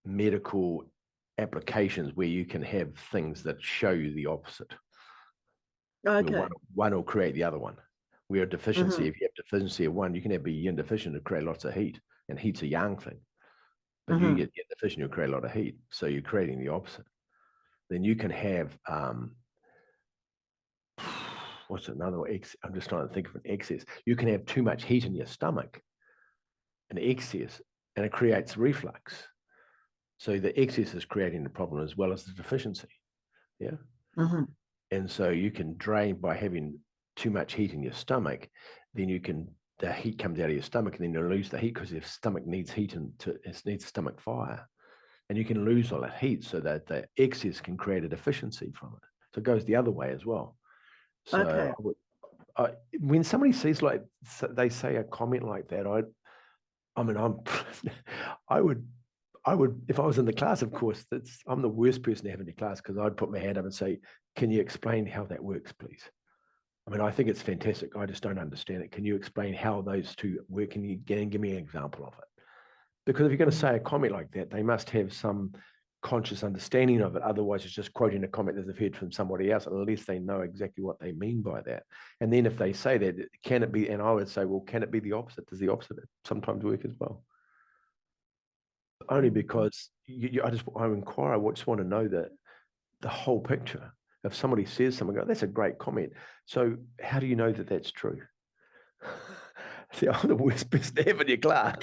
medical applications where you can have things that show you the opposite. Okay. One will create the other one. Where a deficiency, Mm-hmm. if you have deficiency of one, you can be yin deficient to create lots of heat, and heat's a yang thing. But you Mm-hmm. get yin deficient, you create a lot of heat, so you're creating the opposite. Then you can have what's another one? I'm just trying to think of an excess. You can have too much heat in your stomach, an excess, and it creates reflux. So the excess is creating the problem as well as the deficiency. Yeah. Mm-hmm. And so you can drain by having too much heat in your stomach, then the heat comes out of your stomach and then you lose the heat because your stomach needs heat and it needs stomach fire. And you can lose all that heat so that the excess can create a deficiency from it. So it goes the other way as well. So Okay. when somebody says they say a comment like that, I would, if I was in the class, of course, I'm the worst person to have in the class because I'd put my hand up and say, can you explain how that works, please? I mean, I think it's fantastic. I just don't understand it. Can you explain how those two work? Can you give me an example of it? Because if you're going to say a comment like that, they must have some conscious understanding of it. Otherwise, it's just quoting a comment that they've heard from somebody else, unless they know exactly what they mean by that. And then if they say that, can it be? And I would say, well, can it be the opposite? Does the opposite sometimes work as well? Only because I inquire. I just want to know the whole picture. If somebody says something, go, that's a great comment. So how do you know that that's true? See, I'm the worst person to have in your class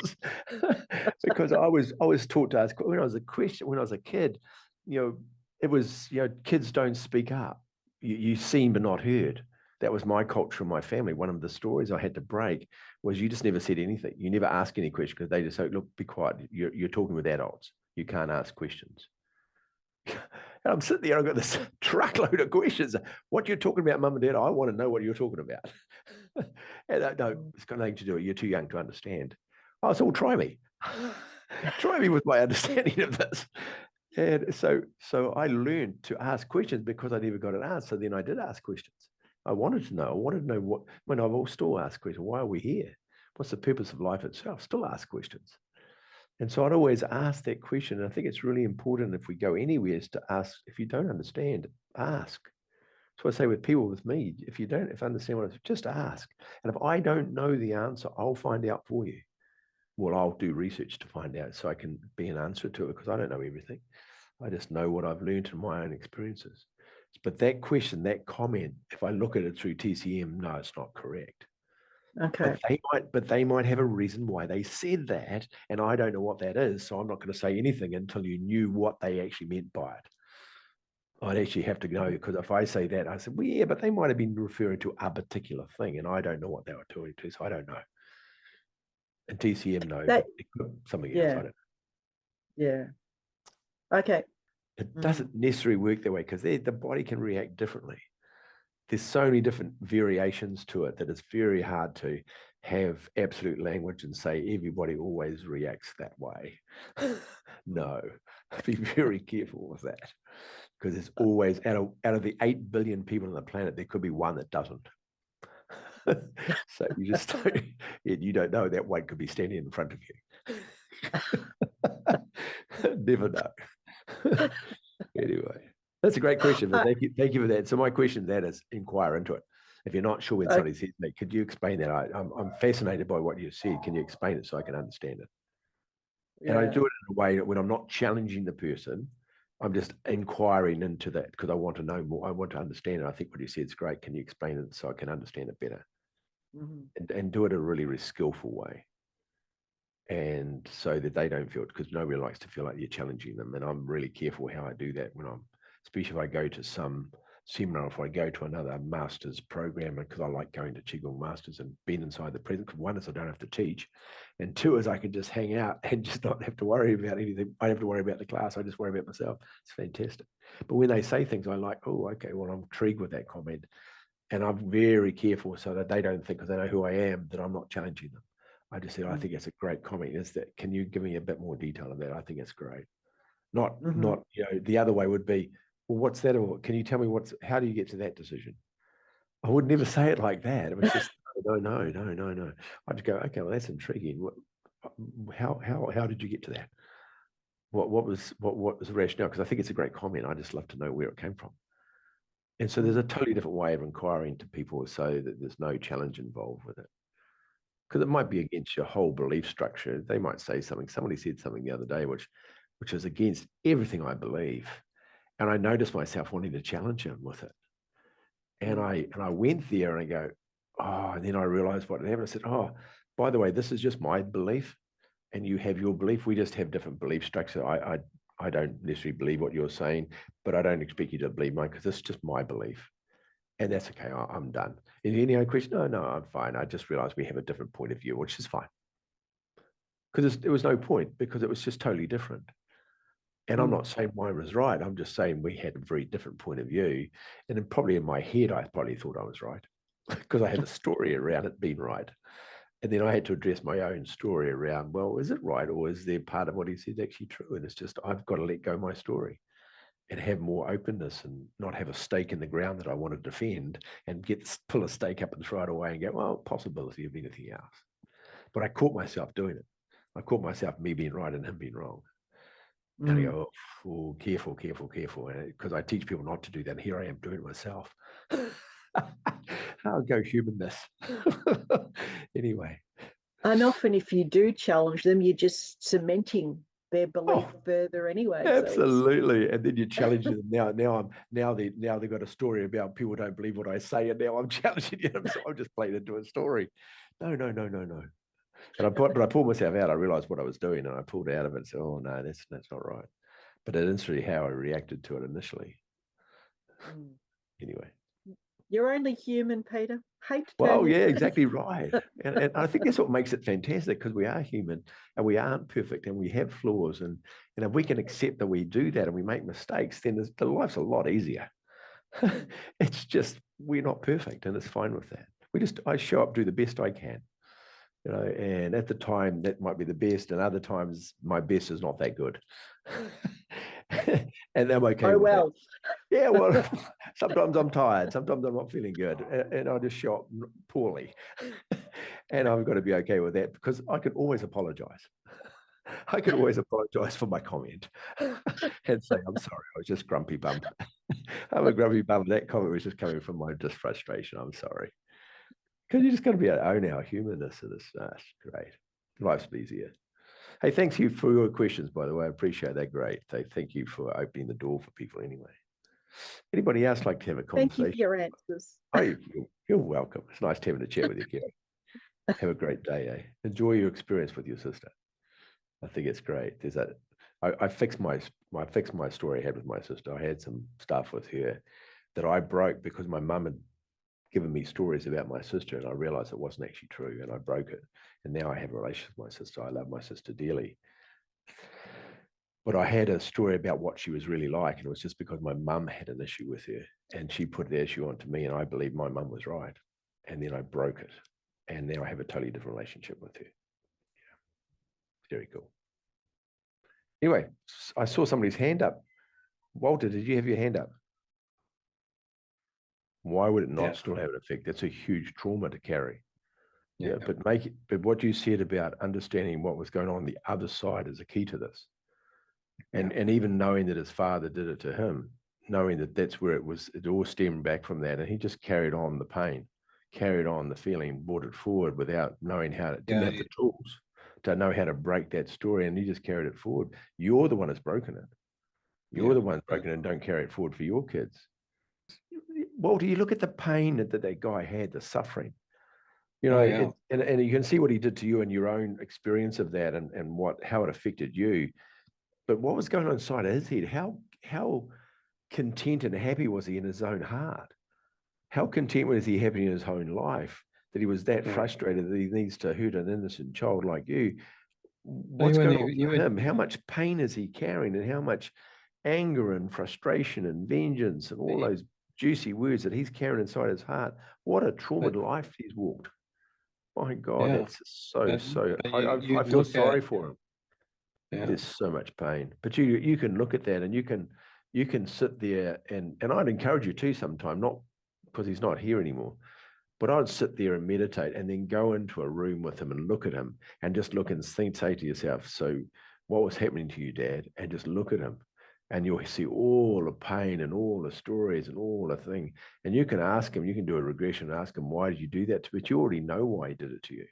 because I was taught to ask when I was a kid, it was, kids don't speak up. You seen but not heard. That was my culture in my family. One of the stories I had to break was you just never said anything. You never ask any questions because they just say, look, be quiet. You're talking with adults. You can't ask questions. And I'm sitting there, I've got this truckload of questions. What you're talking about, Mum and Dad, I want to know what you're talking about. And no, it's got nothing to do with it. You're too young to understand. Oh, so try me. Try me with my understanding of this. And so I learned to ask questions because I never got an answer. Then I did ask questions. I wanted to know what, when I've all still asked questions. Why are we here? What's the purpose of life itself? Still ask questions. And so I'd always ask that question. And I think it's really important if we go anywhere is to ask, if you don't understand, ask. So I say with people with me, if you understand what it's, just ask. And if I don't know the answer, I'll find out for you. Well, I'll do research to find out so I can be an answer to it because I don't know everything. I just know what I've learned in my own experiences. But that question, that comment, if I look at it through TCM, no, it's not correct. Okay. But they might have a reason why they said that, and I don't know what that is. So I'm not going to say anything until you knew what they actually meant by it. I'd actually have to know because if I say that, I said, well, yeah, but they might have been referring to a particular thing, and I don't know what they were talking to, so I don't know. And TCM know, That, but it could be something else. I yeah, don't know. yeah. Okay. It Mm-hmm. doesn't necessarily work that way because the body can react differently. There's so many different variations to it that it's very hard to have absolute language and say everybody always reacts that way. No, be very careful with that because it's always out of the 8 billion people on the planet, there could be one that doesn't. So you don't know that one could be standing in front of you. Never know. Anyway, that's a great question. But thank you for that. So my question then is inquire into it. If you're not sure when somebody says that, could you explain that? I'm fascinated by what you said. Can you explain it so I can understand it? And I do it in a way that when I'm not challenging the person, I'm just inquiring into that because I want to know more. I want to understand it. I think what you said is great. Can you explain it so I can understand it better? Mm-hmm. And do it in a really, really skillful way. And so that they don't feel it because nobody likes to feel like you're challenging them. And I'm really careful how I do that especially if I go to some seminar, if I go to another master's program, because I like going to Qigong masters and being inside the present. Because one is I don't have to teach, and two is I can just hang out and just not have to worry about anything. I don't have to worry about the class. I just worry about myself. It's fantastic. But when they say things, I'm like, oh, okay, well, I'm intrigued with that comment. And I'm very careful so that they don't think, because they know who I am, that I'm not challenging them. I just said, I think it's a great comment. Is that, can you give me a bit more detail on that? I think it's great. Not, the other way would be, well, what's that? Or can you tell me how do you get to that decision? I would never say it like that. It was just, no. I'd go, okay, well, that's intriguing. How did you get to that? what was the rationale? Because I think it's a great comment. I just love to know where it came from. And so there's a totally different way of inquiring to people so that there's no challenge involved with it. Because it might be against your whole belief structure. They might say something. Somebody said something the other day, which is against everything I believe. And I noticed myself wanting to challenge him with it. And I went there and I go, oh, and then I realized what happened. I said, oh, by the way, this is just my belief and you have your belief. We just have different belief structure. I don't necessarily believe what you're saying, but I don't expect you to believe mine because it's just my belief. And that's okay. I'm done. Is there any other question? No, I'm fine. I just realized we have a different point of view, which is fine. Because there was no point because it was just totally different. And I'm not saying mine was right. I'm just saying we had a very different point of view. And then probably in my head, I probably thought I was right because I had a story around it being right. And then I had to address my own story around, well, is it right? Or is there part of what he said actually true? And it's just, I've got to let go of my story and have more openness and not have a stake in the ground that I want to defend and pull a stake up and throw it away and go, well, possibility of anything else. But I caught myself doing it. I caught myself me being right and him being wrong. And I go, oh, careful, because I teach people not to do that. And here I am doing it myself. I'll go humanness. Anyway. And often if you do challenge them, you're just cementing their belief further anyway. Absolutely. So and then you challenge them. Now they've got a story about people don't believe what I say, and now I'm challenging them. So I'm just playing into a story. No. And I pulled myself out. I realized what I was doing, and I pulled out of it and said, oh no, that's not right. But it isn't really how I reacted to it initially. Anyway. You're only human, Peter. Well, yeah, exactly right. And I think that's what makes it fantastic, because we are human and we aren't perfect and we have flaws. And if we can accept that we do that and we make mistakes, then the life's a lot easier. It's just we're not perfect, and it's fine with that. I show up, do the best I can. And at the time that might be the best, and other times my best is not that good. And I'm okay with that. Yeah, well, sometimes I'm tired, sometimes I'm not feeling good, and I just show up poorly. And I've got to be okay with that, because I can always apologize. I can always apologize for my comment and say, I'm sorry, I was just grumpy bum. I'm a grumpy bum. That comment was just coming from my just frustration. I'm sorry. Because you just got to be able to own our humanness, and it's great. Life's easier. Hey, thanks you for your questions, by the way. I appreciate that. Great. Thank you for opening the door for people anyway. Anybody else like to have a conversation? Thank you for your answers. Oh, you're welcome. It's nice having a chat with you, Kerry. Have a great day, eh? Enjoy your experience with your sister. I think it's great. I fixed my story I had with my sister. I had some stuff with her that I broke because my mum had given me stories about my sister, and I realized it wasn't actually true, and I broke it. And now I have a relationship with my sister. I love my sister dearly. But I had a story about what she was really like, and it was just because my mum had an issue with her, and she put the issue onto me, and I believed my mum was right. And then I broke it, and now I have a totally different relationship with her. Yeah, very cool. Anyway, I saw somebody's hand up. Walter, did you have your hand up? Why would it not still have an effect? That's a huge trauma to carry. Yeah, but what you said about understanding what was going on the other side is a key to this. And even knowing that his father did it to him, knowing that that's where it all stemmed back from that. And he just carried on the pain, carried on the feeling, brought it forward without knowing how to, didn't have the tools to know how to break that story. And he just carried it forward. You're the one that's broken it. You're the one that's broken it, and don't carry it forward for your kids. Walter, you look at the pain that guy had, the suffering. And you can see what he did to you and your own experience of that, and how it affected you. But what was going on inside his head? How content and happy was he in his own heart? How content was he happy in his own life that he was that frustrated that he needs to hurt an innocent child like you? What's going on for him? How much pain is he carrying, and how much anger and frustration and vengeance and all those juicy words that he's carrying inside his heart? What a traumaed life he's walked. My God, that's so. I feel sorry for him. There's so much pain, but you can look at that, and you can sit there, and I'd encourage you to sometime, not because he's not here anymore, but I'd sit there and meditate, and then go into a room with him and look at him, and just look and say to yourself, so what was happening to you, Dad, and just look at him. And you'll see all the pain and all the stories and all the thing. And you can ask him, you can do a regression and ask him, why did you do that? But you already know why he did it to you.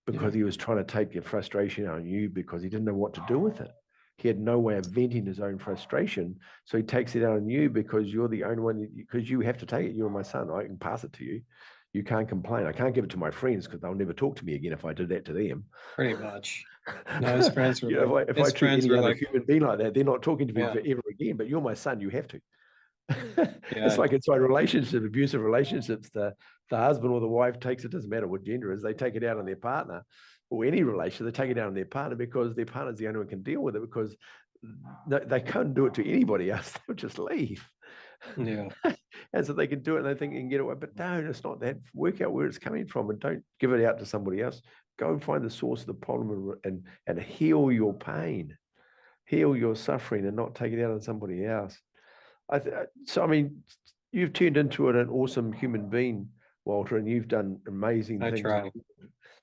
Because he was trying to take your frustration out on you because he didn't know what to do with it. He had no way of venting his own frustration. So he takes it out on you because you're the only one, because you have to take it. You're my son. I can pass it to you. You can't complain. I can't give it to my friends because they'll never talk to me again if I did that to them. Pretty much. No, his friends were like, if I treat any other like, human being like that, they're not talking to me Yeah. forever again. But you're my son. You have to. Yeah. It's like inside relationships, abusive relationships. The husband or the wife takes it. Doesn't matter what gender is. They take it out on their partner, or any relation. They take it out on their partner because their partner's the only one who can deal with it. Because they can't do it to anybody else. They'll just leave. Yeah. And so they can do it and they think they can get away. But no, it's not that. Work out where it's coming from and don't give it out to somebody else. Go and find the source of the problem and heal your pain, heal your suffering, and not take it out on somebody else. So, I mean, you've turned into an awesome human being, Walter, and you've done amazing things. I try.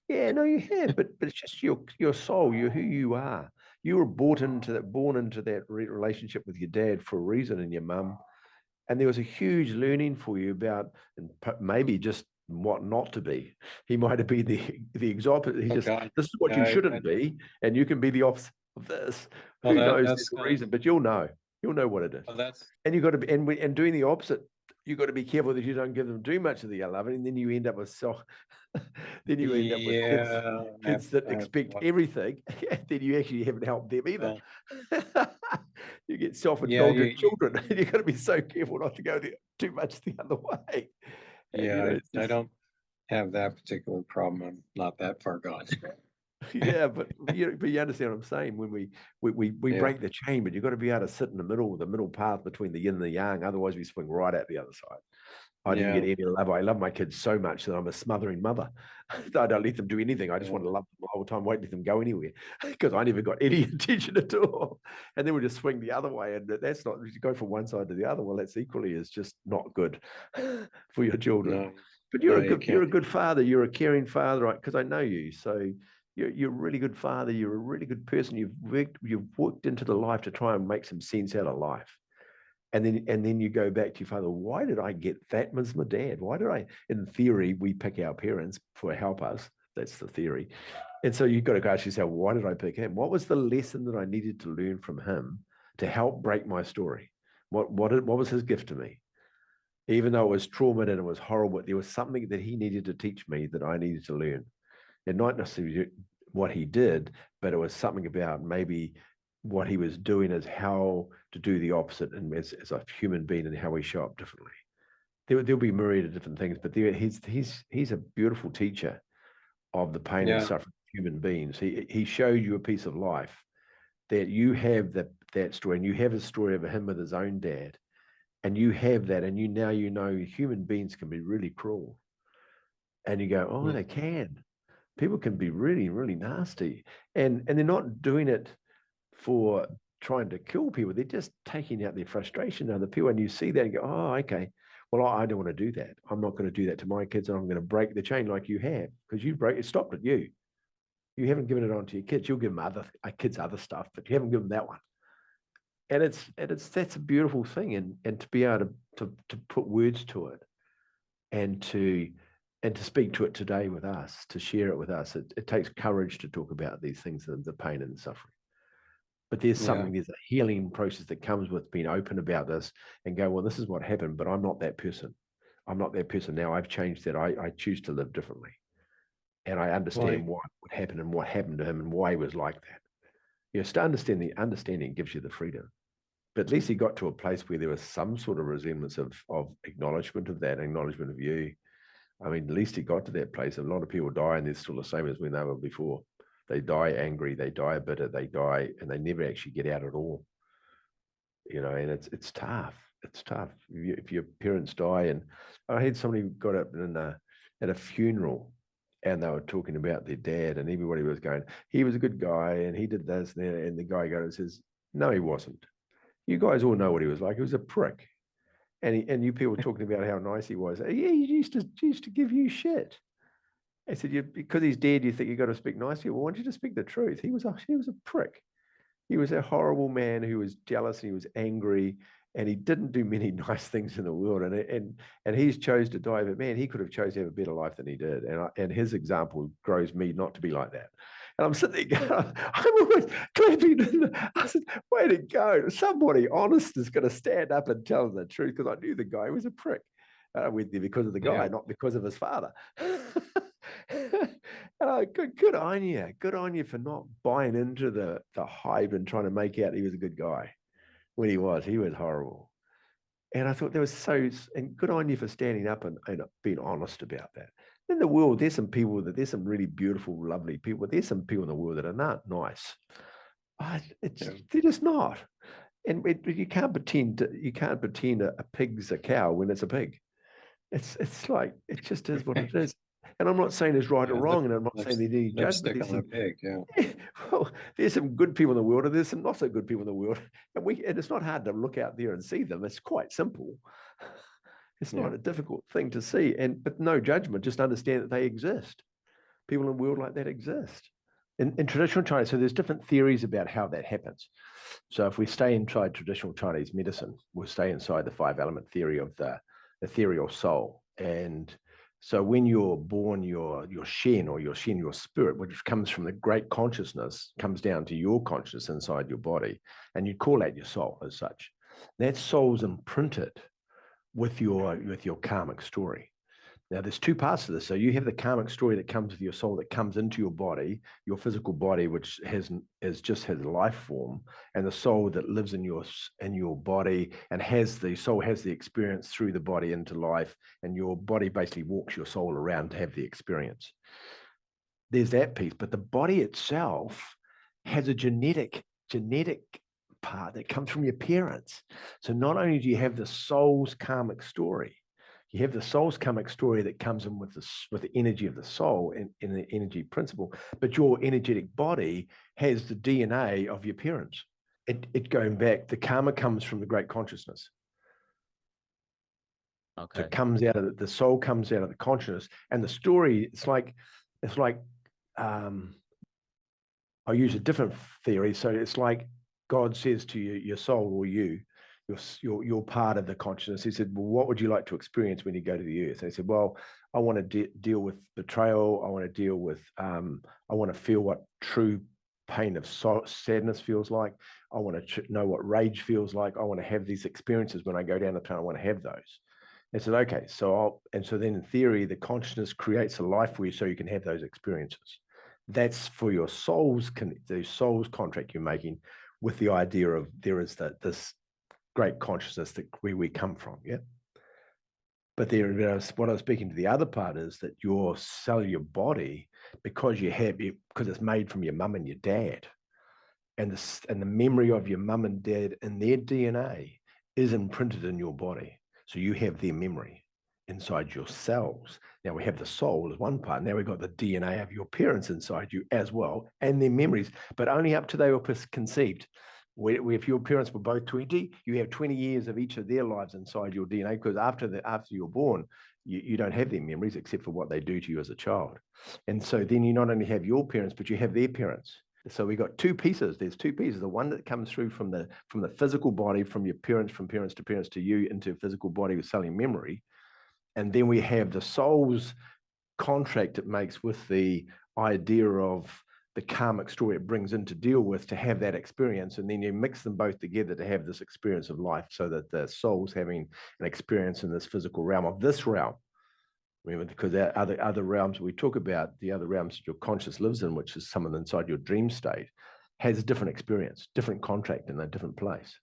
Yeah, no, you have, but it's just your soul, you're who you are. You were born into that relationship with your dad for a reason, and your mum. And there was a huge learning for you about, and maybe just what not to be. He might have been the example. This is what you shouldn't be, and you can be the opposite of this. Who knows? There's a reason, but you'll know what it is. And you've got to be, and doing the opposite, you've got to be careful that you don't give them too much of the love, and then you end up with then you end up with kids that expect everything, and then you actually haven't helped them either. You get self-indulgent children. You've got to be so careful not to go too much the other way. Yeah, I don't have that particular problem. I'm not that far gone. Yeah, but you understand what I'm saying. When we break the chain, but you've got to be able to sit in the middle path between the yin and the yang. Otherwise, we swing right out the other side. I didn't get any love. I love my kids so much that I'm a smothering mother. I don't let them do anything. I just want to love them the whole time, won't let them go anywhere because I never got any attention at all. And then we just swing the other way, and that's not, you go from one side to the other. Well, that's equally is just not good for your children. No. But you're a good father. You're a caring father, right? Because I know you. So you're a really good father. You're a really good person. You've worked into the life to try and make some sense out of life. And then you go back to your father. Why did I get that as my dad? Why did I? In theory, we pick our parents for help us. That's the theory. And so you've got to ask yourself, why did I pick him? What was the lesson that I needed to learn from him to help break my story? What was his gift to me? Even though it was trauma and it was horrible, there was something that he needed to teach me that I needed to learn. And not necessarily what he did, but it was something about maybe what he was doing is how to do the opposite, and as a human being and how we show up differently. There'll be a myriad of different things, but he's a beautiful teacher of the pain and suffering of human beings. He showed you a piece of life that you have that story, and you have a story of him with his own dad, and you have that, and you know human beings can be really cruel, and you go, oh, they can. People can be really, really nasty, and they're not doing it for trying to kill people. They're just taking out their frustration on other people. And you see that and go, oh, okay, well, I don't want to do that. I'm not going to do that to my kids, and I'm going to break the chain like you have, because you stopped at you. You haven't given it on to your kids. You'll give them kids other stuff, but you haven't given them that one. And that's a beautiful thing. And to be able to put words to it and to speak to it today with us, to share it with us, it takes courage to talk about these things, the pain and the suffering. But there's a healing process that comes with being open about this and go, well, this is what happened, but I'm not that person. I'm not that person now. I've changed that. I choose to live differently. And I understand what happened and what happened to him and why he was like that. To understand the understanding gives you the freedom. But at least he got to a place where there was some sort of resemblance of acknowledgement of that, acknowledgement of you. I mean, at least he got to that place. A lot of people die and they're still the same as when they were before. They die angry, they die bitter, they die, and they never actually get out at all. And it's tough. It's tough. If your parents die, and I had somebody got up at a funeral, and they were talking about their dad, and everybody was going, he was a good guy, and he did this, and the guy goes and says, no, he wasn't. You guys all know what he was like. He was a prick. And you people talking about how nice he was. Yeah, he used to give you shit. I said, because he's dead, you think you got to speak nicely. Well, why don't you just speak the truth? He was a prick. He was a horrible man who was jealous and he was angry, and he didn't do many nice things in the world. And he's chose to die, but man, he could have chose to have a better life than he did. And his example grows me not to be like that. And I'm sitting there going, I'm always clapping. I said, way to go. Somebody honest is going to stand up and tell the truth, because I knew the guy was a prick. I went there because of the guy, not because of his father. And good on you. Good on you for not buying into the hype and trying to make out he was a good guy when he was horrible. And I thought there was and good on you for standing up and being honest about that. In the world, there's some some really beautiful, lovely people. There's some people in the world that are not nice. They're just not. And you can't pretend a pig's a cow when it's a pig. It's like, it just is what it is. And I'm not saying it's right or wrong, and I'm not saying there's any judgment. On a pig, yeah. Well, there's some good people in the world, and there's some not so good people in the world, and it's not hard to look out there and see them. It's quite simple. It's not a difficult thing to see, but no judgment. Just understand that they exist. People in the world like that exist. In traditional Chinese, so there's different theories about how that happens. So if we stay inside traditional Chinese medicine, we'll stay inside the 5-element theory of the ethereal soul. And so when you're born, your Shen, your spirit, which comes from the great consciousness, comes down to your consciousness inside your body, and you call that your soul as such. That soul's imprinted with your karmic story. Now, there's two parts to this. So you have the karmic story that comes with your soul, that comes into your body, your physical body, which just has life form, and the soul that lives in your body and the soul has the experience through the body into life, and your body basically walks your soul around to have the experience. There's that piece, but the body itself has a genetic part that comes from your parents. So not only do you have the soul's karmic story, you have the soul's karmic story that comes in with the energy of the soul in the energy principle, but your energetic body has the DNA of your parents. It going back, the karma comes from the great consciousness. Okay. So it comes out of the soul comes out of the consciousness, and the story, it's like I'll use a different theory. So it's like God says to you, your soul, or you're part of the consciousness. He said, well, what would you like to experience when you go to the earth? And he said, well, I want to deal with betrayal. I want to deal with, I want to feel what true pain of sadness feels like. I want to know what rage feels like. I want to have these experiences when I go down the tunnel. I want to have those. And said, okay, so then in theory, the consciousness creates a life for you so you can have those experiences. That's for your the soul's contract you're making with the idea of there is this great consciousness that where we come from, yeah. But what I was speaking to the other part is that your cellular body, because it's made from your mum and your dad, and the memory of your mum and dad and their DNA is imprinted in your body. So you have their memory inside your cells. Now we have the soul as one part. Now we've got the DNA of your parents inside you as well, and their memories, but only up to they were conceived. If your parents were both 20, you have 20 years of each of their lives inside your DNA, because after you're born, you don't have their memories except for what they do to you as a child. And so then you not only have your parents, but you have their parents. So we got two pieces. There's two pieces. The one that comes through from the physical body, from your parents, from parents to you, into physical body with cellular memory. And then we have the soul's contract it makes with the idea of the karmic story it brings in to deal with, to have that experience. And then you mix them both together to have this experience of life, so that the soul's having an experience in this physical realm of this realm. Remember, because there are other realms we talk about, the other realms that your conscious lives in, which is someone inside your dream state, has a different experience, different contract in a different place.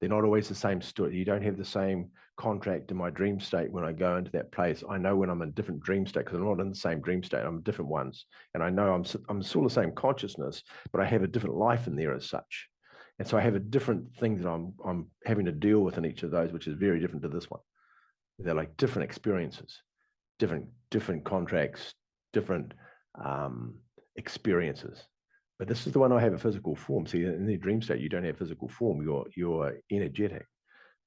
They're not always the same story. You don't have the same contract in my dream state when I go into that place. I know when I'm in a different dream state, because I'm not in the same dream state. I'm in different ones. And I know I'm still the same consciousness, but I have a different life in there as such. And so I have a different thing that I'm having to deal with in each of those, which is very different to this one. They're like different experiences, different contracts, different experiences. But this is the one I have a physical form. See, in the dream state, you don't have physical form. You're energetic,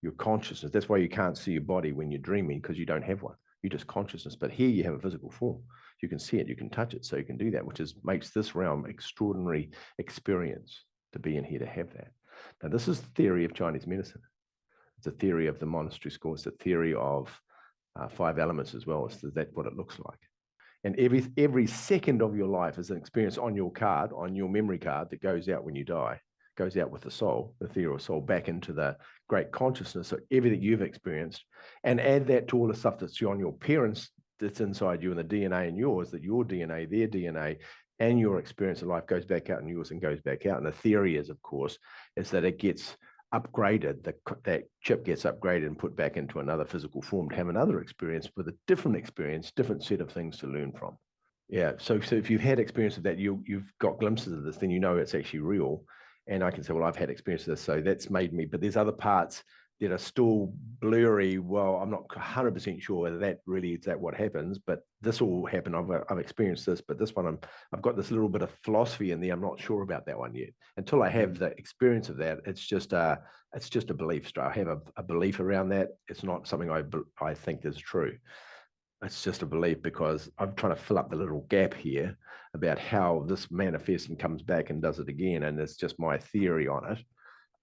your consciousness. That's why you can't see your body when you're dreaming, because you don't have one. You're just consciousness. But here you have a physical form. You can see it, you can touch it, so you can do that, which makes this realm extraordinary experience. to be in here to have that. Now, this is the theory of Chinese medicine. It's a theory of the monastery school. It's a theory of 5 elements as well. It's that's what it looks like. And every second of your life is an experience on your card, on your memory card, that goes out when you die, goes out with the soul, the ethereal soul, back into the great consciousness. So everything you've experienced, and add that to all the stuff that's on your parents, that's inside you, and the DNA in yours, that your DNA, their DNA, and your experience of life goes back out in yours and goes back out. And the theory is, of course, is that it gets upgraded, that chip gets upgraded and put back into another physical form to have another experience with a different experience, different set of things to learn from. Yeah, so if you've had experience of that, you've got glimpses of this, then you know it's actually real. And I can say, well, I've had experience of this, so that's made me, but there's other parts that are still blurry. Well, I'm not 100% sure whether that really is that what happens, but this all happened. I've experienced this, but this one, I've got this little bit of philosophy in there. I'm not sure about that one yet. Until I have the experience of that, it's just a belief. I have a belief around that. It's not something I think is true. It's just a belief, because I'm trying to fill up the little gap here about how this manifests and comes back and does it again. And it's just my theory on it.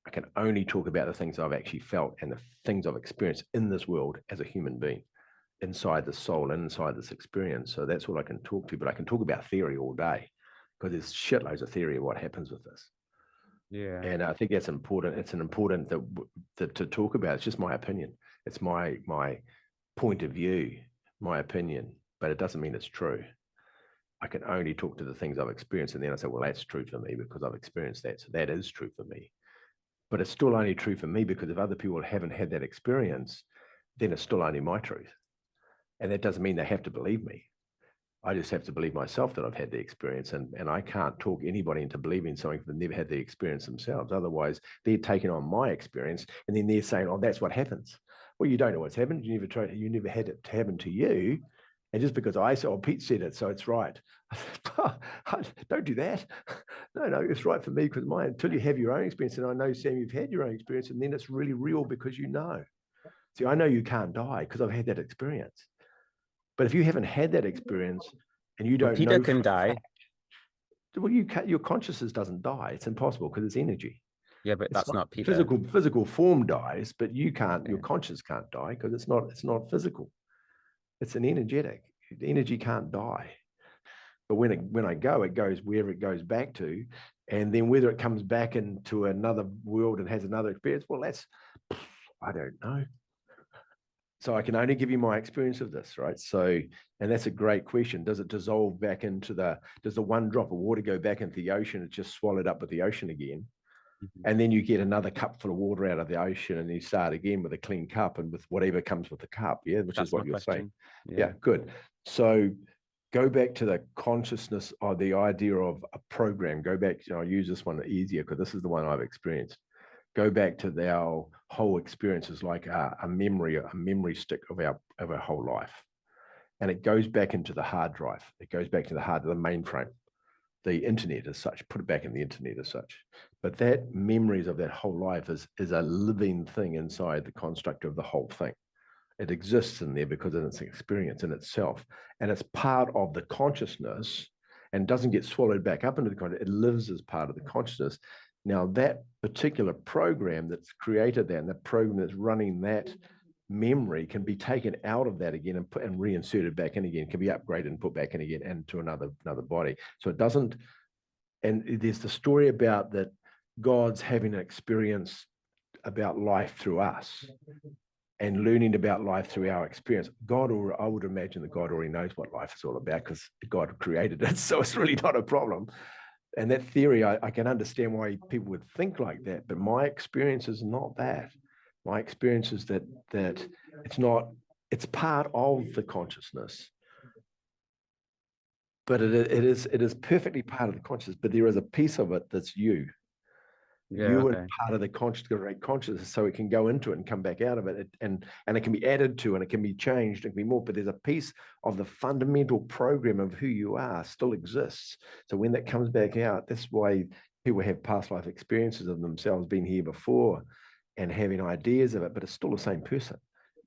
I can only talk about the things I've actually felt and the things I've experienced in this world as a human being, inside the soul, inside this experience. So that's what I can talk to, but I can talk about theory all day, because there's shitloads of theory of what happens with this. Yeah. And I think that's important. It's an important that to talk about. It's just my opinion. It's my point of view, my opinion, but it doesn't mean it's true. I can only talk to the things I've experienced, and then I say, well, that's true for me because I've experienced that. So that is true for me. But it's still only true for me, because if other people haven't had that experience, then it's still only my truth. And that doesn't mean they have to believe me. I just have to believe myself that I've had the experience, and I can't talk anybody into believing something if they've never had the experience themselves. Otherwise, they're taking on my experience, and then they're saying, oh, that's what happens. Well, you don't know what's happened. You never had it happen to you. And just because I said, oh, Pete said it, so it's right. Don't do that. No, it's right for me because mine, until you have your own experience. And I know, Sam, you've had your own experience, and then it's really real because you know. See, I know you can't die because I've had that experience. But if you haven't had that experience and you don't Peter know, can die. Well, your consciousness doesn't die. It's impossible because it's energy. Yeah, but that's not Peter. Physical form dies, but you can't. Yeah. Your conscious can't die because it's not physical. It's an energetic. The energy can't die. But when I go, it goes wherever it goes back to, and then whether it comes back into another world and has another experience, well, I don't know. So I can only give you my experience of this, right? So, and that's a great question. Does it dissolve back into does the one drop of water go back into the ocean? It's just swallowed up with the ocean again. Mm-hmm. And then you get another cup full of water out of the ocean, and you start again with a clean cup and with whatever comes with the cup. Yeah, which is what you're saying. Yeah, good. So go back to the consciousness or the idea of a program. Go back, I'll use this one easier because this is the one I've experienced. Go back to our whole experiences like a memory stick of our whole life. And it goes back into the hard drive. It goes back to the mainframe, the internet as such, put it back in the internet as such. But that memories of that whole life is a living thing inside the construct of the whole thing. It exists in there because of its experience in itself. And it's part of the consciousness and doesn't get swallowed back up into the consciousness. It lives as part of the consciousness. Now, that particular program that's created that, and the program that's running that memory can be taken out of that again and reinserted back in again, can be upgraded and put back in again into another body. So it doesn't, and there's the story about that God's having an experience about life through us and learning about life through our experience. I would imagine that God already knows what life is all about because God created it. So it's really not a problem. And that theory, I can understand why people would think like that, but my experience is not that. My experience is that it's part of the consciousness, but it is perfectly part of the consciousness, but there is a piece of it that's you. Yeah, you are part of the consciousness, so it can go into it and come back out of it, and it can be added to, and it can be changed, it can be more, but there's a piece of the fundamental program of who you are still exists. So when that comes back out, that's why people have past life experiences of themselves being here before and having ideas of it, but it's still the same person.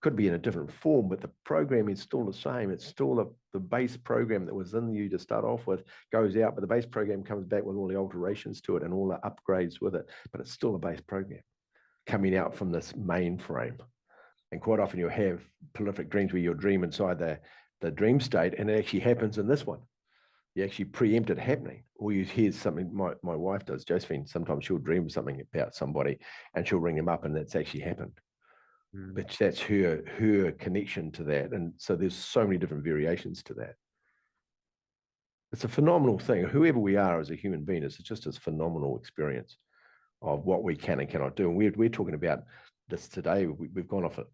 could be in a different form, but the programming is still the same. It's still the base program that was in you to start off with goes out, but the base program comes back with all the alterations to it and all the upgrades with it, but it's still a base program coming out from this mainframe. And quite often you'll have prolific dreams where you'll dream inside the dream state, and it actually happens in this one. You actually preempt it happening, or you hear something. My wife does, Josephine, sometimes she'll dream something about somebody and she'll ring them up and that's actually happened. But that's her connection to that. And so there's so many different variations to that. It's a phenomenal thing. Whoever we are as a human being, it's just this phenomenal experience of what we can and cannot do. And we're talking about this today. We've gone off a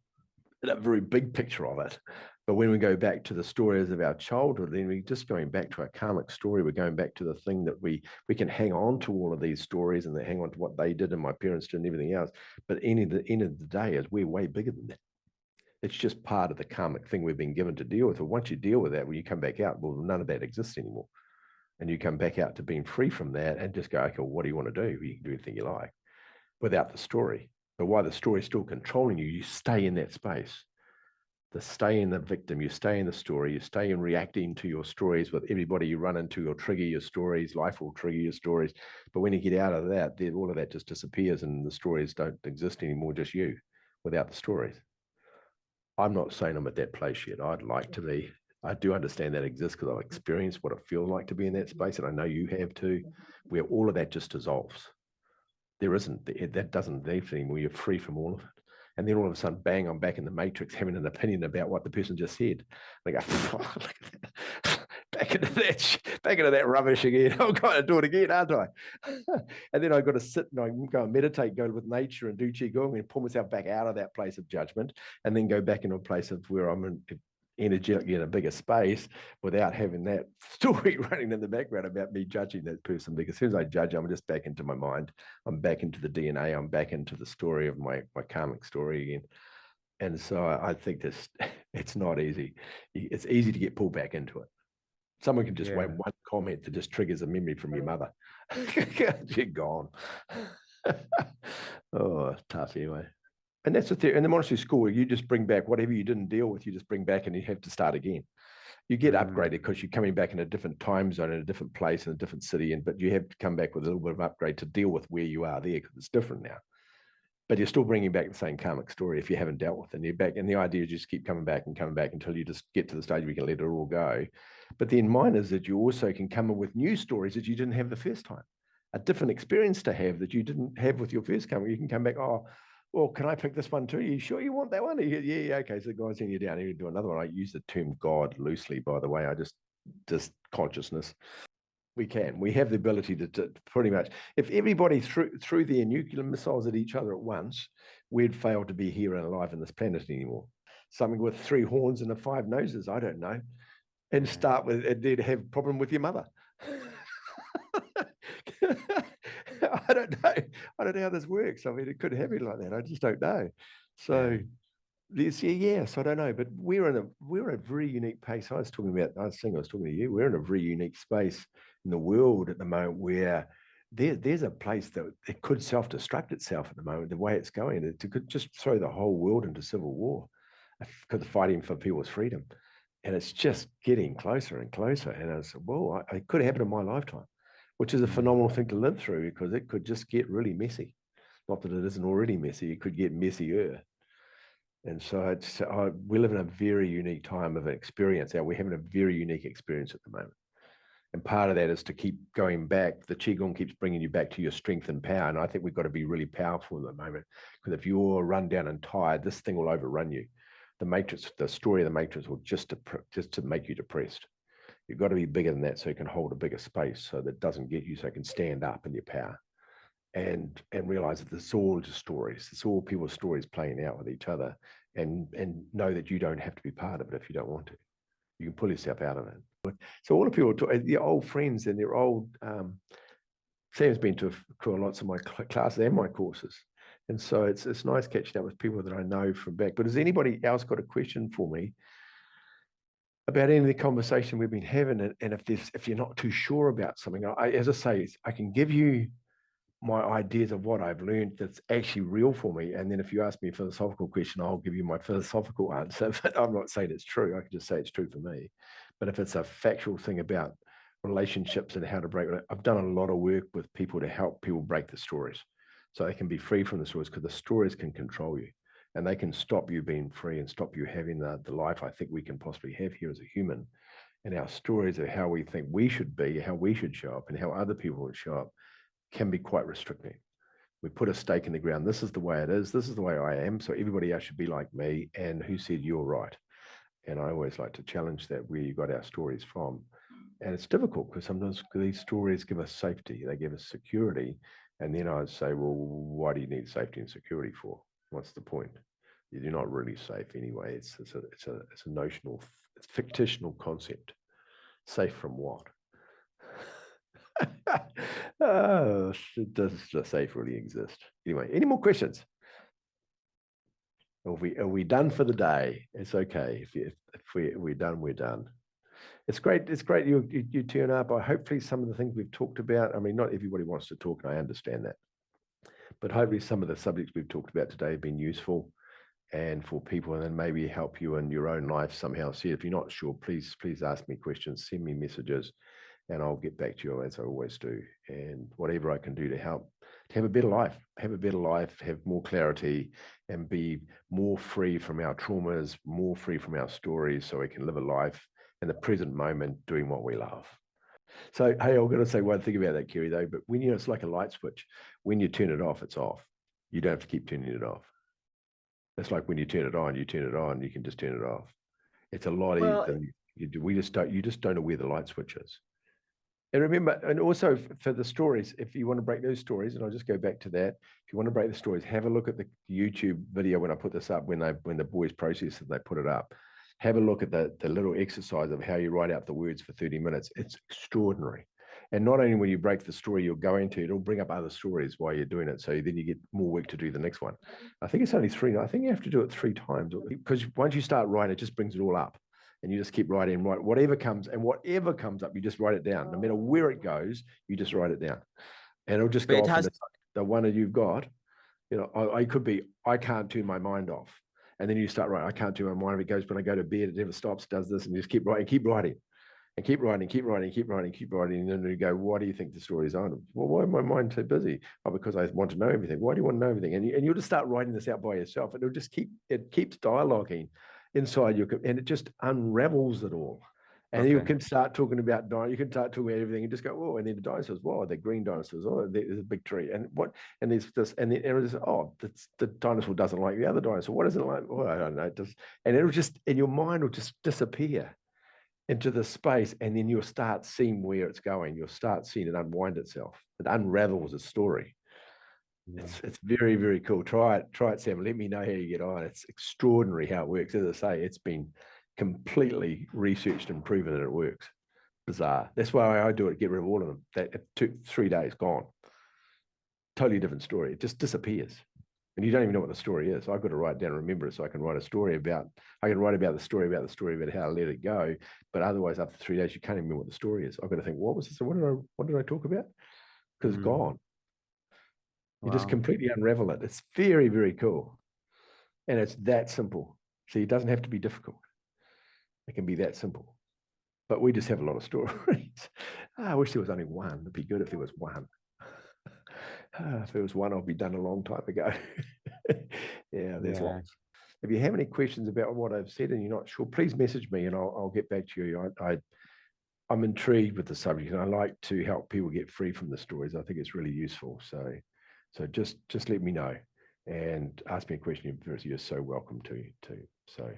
very big picture of it. But when we go back to the stories of our childhood, then we're just going back to our karmic story. We're going back to the thing that we can hang on to all of these stories and they hang on to what they did and my parents did and everything else. But the end of the day is we're way bigger than that. It's just part of the karmic thing we've been given to deal with. And once you deal with that, when you come back out, well, none of that exists anymore. And you come back out to being free from that and just go, okay, well, what do you want to do? You can do anything you like without the story. But while the story is still controlling you, you stay in that space. To stay in the victim, you stay in the story, you stay in reacting to your stories with everybody you run into, you'll trigger your stories, life will trigger your stories. But when you get out of that, then all of that just disappears and the stories don't exist anymore, just you without the stories. I'm not saying I'm at that place yet. I'd like to be. I do understand that exists because I've experienced what it feels like to be in that space, and I know you have too, where all of that just dissolves. There isn't, that doesn't leave anymore. You're free from all of it. And then all of a sudden, bang, I'm back in the matrix having an opinion about what the person just said. I go, oh, look at that. Back into that rubbish again. I'm going to do it again, aren't I? And then I've got to sit and I go and meditate, go with nature and do Qigong and pull myself back out of that place of judgment and then go back into a place of where I'm energetically in a bigger space without having that story running in the background about me judging that person. Because as soon as I judge, I'm just back into my mind. I'm back into the DNA. I'm back into the story of my karmic story again. And so I think it's not easy. It's easy to get pulled back into it. Someone can just wait one comment that just triggers a memory from your mother. You're gone. Oh, tough anyway. And that's the thing. In the monastery school, you just bring back whatever you didn't deal with, you just bring back and you have to start again. You get upgraded because you're coming back in a different time zone, in a different place, in a different city, but you have to come back with a little bit of upgrade to deal with where you are there because it's different now. But you're still bringing back the same karmic story if you haven't dealt with it. And you're back. And the idea is you just keep coming back until you just get to the stage where you can let it all go. But then mine is that you also can come in with new stories that you didn't have the first time, a different experience to have that you didn't have with your first coming. You can come back, oh, well, can I pick this one too? Are you sure you want that one? Yeah, okay. So God's send you down here to do another one. I use the term God loosely, by the way. I just consciousness. We have the ability to pretty much, if everybody threw their nuclear missiles at each other at once, we'd fail to be here and alive on this planet anymore. Something with 3 horns and 5 noses, I don't know. And start with, and then have a problem with your mother. I don't know. I don't know how this works. I mean, it could happen like that. I just don't know. So this, so I don't know. But we're in a very unique place. I was talking to you. We're in a very unique space in the world at the moment where there's a place that it could self-destruct itself at the moment, the way it's going. It could just throw the whole world into civil war because of fighting for people's freedom. And it's just getting closer and closer. And I said, well, it could happen in my lifetime, which is a phenomenal thing to live through because it could just get really messy. Not that it isn't already messy, it could get messier. And so we live in a very unique time of experience. We're having a very unique experience at the moment. And part of that is to keep going back. The Qigong keeps bringing you back to your strength and power. And I think we've got to be really powerful at the moment because if you're run down and tired, this thing will overrun you. The matrix, the story of the matrix will just to make you depressed. You've got to be bigger than that so you can hold a bigger space so that it doesn't get you, so you can stand up in your power and realize that it's all just stories. It's all people's stories playing out with each other and know that you don't have to be part of it if you don't want to. You can pull yourself out of it. So all the people, the old friends and their old, Sam's been to lots of my classes and my courses. And so it's nice catching up with people that I know from back. But has anybody else got a question for me about any of the conversation we've been having? And if you're not too sure about something, as I say, I can give you my ideas of what I've learned that's actually real for me. And then if you ask me a philosophical question, I'll give you my philosophical answer, but I'm not saying it's true. I can just say it's true for me. But if it's a factual thing about relationships and how to break it, I've done a lot of work with people to help people break the stories so they can be free from the stories, because the stories can control you and they can stop you being free and stop you having the life I think we can possibly have here as a human. And our stories of how we think we should be, how we should show up, and how other people would show up can be quite restricting. We put a stake in the ground. This is the way it is. This is the way I am. So everybody else should be like me. And who said you're right? And I always like to challenge that, where you got our stories from. And it's difficult because sometimes these stories give us safety. They give us security. And then I'd say, well, why do you need safety and security for? What's the point? You're not really safe anyway. It's a notional, it's fictional concept. Safe from what? Oh, does safe really exist? Anyway, any more questions? Are we done for the day? It's okay. If we're done, we're done. It's great. It's great you turn up. Hopefully some of the things we've talked about, I mean, not everybody wants to talk, and I understand that. But hopefully some of the subjects we've talked about today have been useful and for people, and then maybe help you in your own life somehow. See, if you're not sure, please ask me questions, send me messages, and I'll get back to you as I always do. And whatever I can do to help to have a better life, have more clarity, and be more free from our traumas, more free from our stories, so we can live a life in the present moment doing what we love. So, hey, I'm going to say one thing about that, Kerry, though, but when it's like a light switch. When you turn it off, it's off. You don't have to keep turning it off. It's like when you turn it on, you can just turn it off. It's a lot easier than you do. You just don't know where the light switch is. And remember, and also for the stories, if you want to break those stories, and I'll just go back to that. If you want to break the stories, have a look at the YouTube video when I put this up, when the boys process it, they put it up. Have a look at the little exercise of how you write out the words for 30 minutes. It's extraordinary. And not only when you break the story you're going to, it'll bring up other stories while you're doing it. So then you get more work to do the next one. I think it's only 3. I think you have to do it 3 times, because once you start writing, it just brings it all up. And you just keep writing and write whatever comes up, you just write it down. No matter where it goes, you just write it down. And it'll just go off. The one that you've got, I could be, I can't turn my mind off. And then you start writing, I can't turn my mind off. It goes, when I go to bed, it never stops, does this, and you just keep writing. And keep writing. And then you go, why do you think the story's on? Well, why is my mind so busy? Oh, because I want to know everything. Why do you want to know everything? And you'll just start writing this out by yourself. And it keeps dialoguing inside you, and it just unravels it all. And you can start talking about everything and just go, oh, and then the dinosaurs, wow, they're green dinosaurs. Oh, there's a big tree. And there's this, and then it's, oh, the dinosaur doesn't like the other dinosaur. What is it like? Well, I don't know. And your mind will just disappear into the space, and then you'll start seeing where it's going. You'll start seeing it unwind itself. It unravels a story. Yeah. It's very, very cool. Try it, Sam. Let me know how you get on. It's extraordinary how it works. As I say, it's been completely researched and proven that it works. Bizarre. That's why I do it. Get rid of all of them. That 3 days gone. Totally different story. It just disappears, and you don't even know what the story is. I've got to write it down and remember it, so I can write a story about. I can write about the story about how to let it go. But otherwise, after 3 days, you can't even remember what the story is. I've got to think, what was this? What did I talk about? Because it's gone. You just completely unravel it. It's very, very cool. And it's that simple. See, it doesn't have to be difficult. It can be that simple. But we just have a lot of stories. I wish there was only one. It'd be good if there was one. If there was one, I'll be done a long time ago. Yeah, there's lots. If you have any questions about what I've said and you're not sure, please message me and I'll get back to you. I'm intrigued with the subject, and I like to help people get free from the stories. I think it's really useful. So just let me know and ask me a question. You're so welcome to. So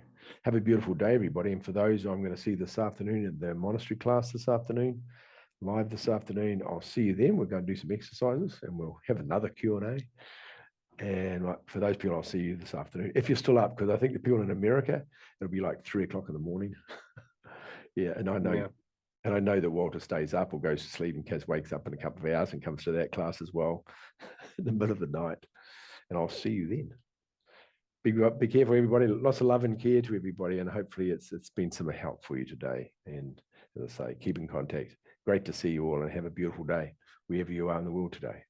have a beautiful day, everybody. And for those I'm going to see this afternoon at the monastery class this afternoon, live this afternoon, I'll see you then. We're going to do some exercises and we'll have another Q&A. And for those people, I'll see you this afternoon. If you're still up, because I think the people in America, it'll be like 3 o'clock in the morning. Yeah, and I know. Yeah. And I know that Walter stays up or goes to sleep, and Kaz wakes up in a couple of hours and comes to that class as well in the middle of the night. And I'll see you then. Be careful, everybody. Lots of love and care to everybody. And hopefully it's been some help for you today. And as I say, keep in contact. Great to see you all, and have a beautiful day wherever you are in the world today.